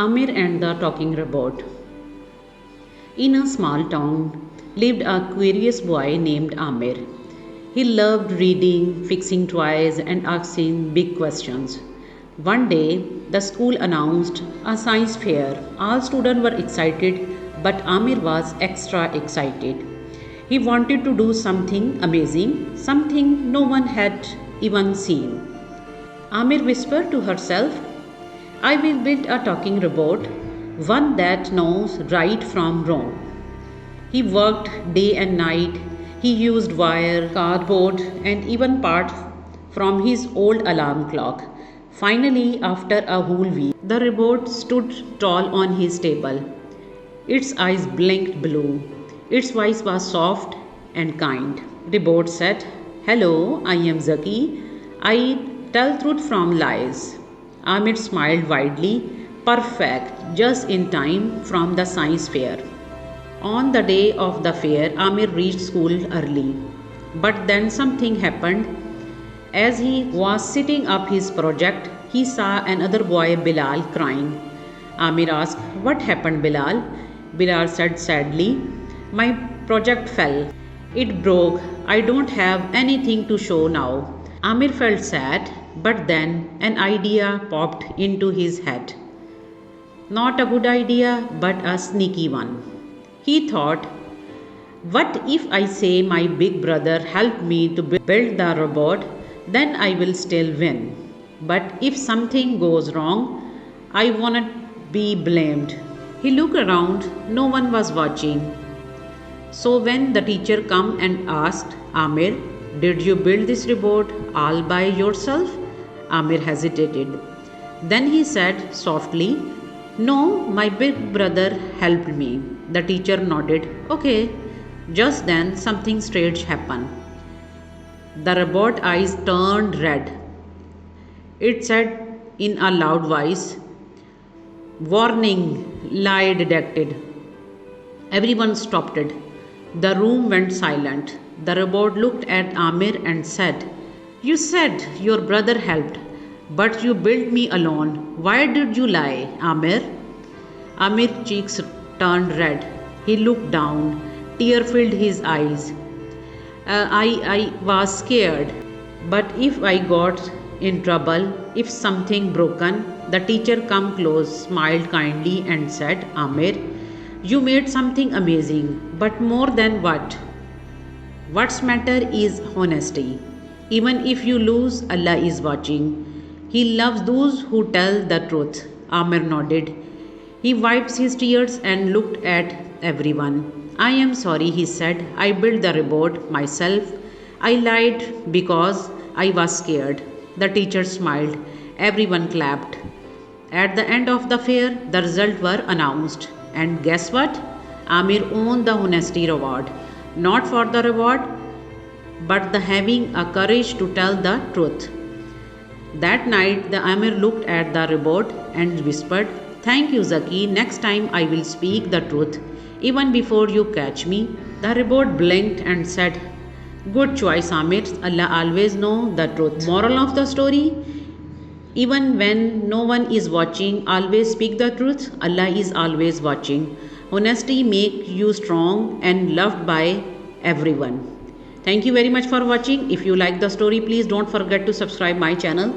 Amir and the Talking Robot. In a small town lived a curious boy named Amir. He loved reading, fixing toys, and asking big questions. One day, the school announced a science fair. All students were excited, but Amir was extra excited. He wanted to do something amazing, something no one had even seen. Amir whispered to herself, I will build a talking robot, one that knows right from wrong. He worked day and night. He used wire, cardboard, and even parts from his old alarm clock. Finally, after a whole week, the robot stood tall on his table. Its eyes blinked blue. Its voice was soft and kind. The robot said, Hello, I am Zaki. I tell truth from lies. Amir smiled widely. Perfect, just in time from the science fair. On the day of the fair, Amir reached school early. But then something happened. As he was setting up his project, he saw another boy, Bilal, crying. Amir asked, What happened, Bilal? Bilal said sadly, My project fell. It broke. I don't have anything to show now. Amir felt sad, but then an idea popped into his head. Not a good idea, but a sneaky one. He thought, what if I say my big brother helped me to build the robot, then I will still win. But if something goes wrong, I won't be blamed. He looked around, no one was watching. So when the teacher came and asked, Amir, did you build this robot all by yourself? Amir hesitated. Then he said softly, No, my big brother helped me. The teacher nodded. Okay. Just then something strange happened. The robot eyes turned red. It said in a loud voice, Warning, lie detected. Everyone stopped it. The room went silent. The robot looked at Amir and said, You said your brother helped, but you built me alone. Why did you lie, Amir? Amir's cheeks turned red. He looked down. Tear filled his eyes. I was scared. But if I got in trouble, if something broken, the teacher come close, smiled kindly and said, Amir, you made something amazing, but more than what? What's matter is honesty. Even if you lose, Allah is watching. He loves those who tell the truth. Amir nodded. He wiped his tears and looked at everyone. I am sorry, he said. I built the robot myself. I lied because I was scared. The teacher smiled. Everyone clapped. At the end of the fair, the results were announced. And guess what? Amir won the Honesty Award. Not for the reward, but the having a courage to tell the truth. That night, the Amir looked at the robot and whispered, Thank you, Zaki. Next time I will speak the truth, even before you catch me. The robot blinked and said, Good choice, Amir. Allah always know the truth. Moral of the story? Even when no one is watching, always speak the truth. Allah is always watching. Honesty makes you strong and loved by everyone. Thank you very much for watching. If you like the story, please don't forget to subscribe my channel.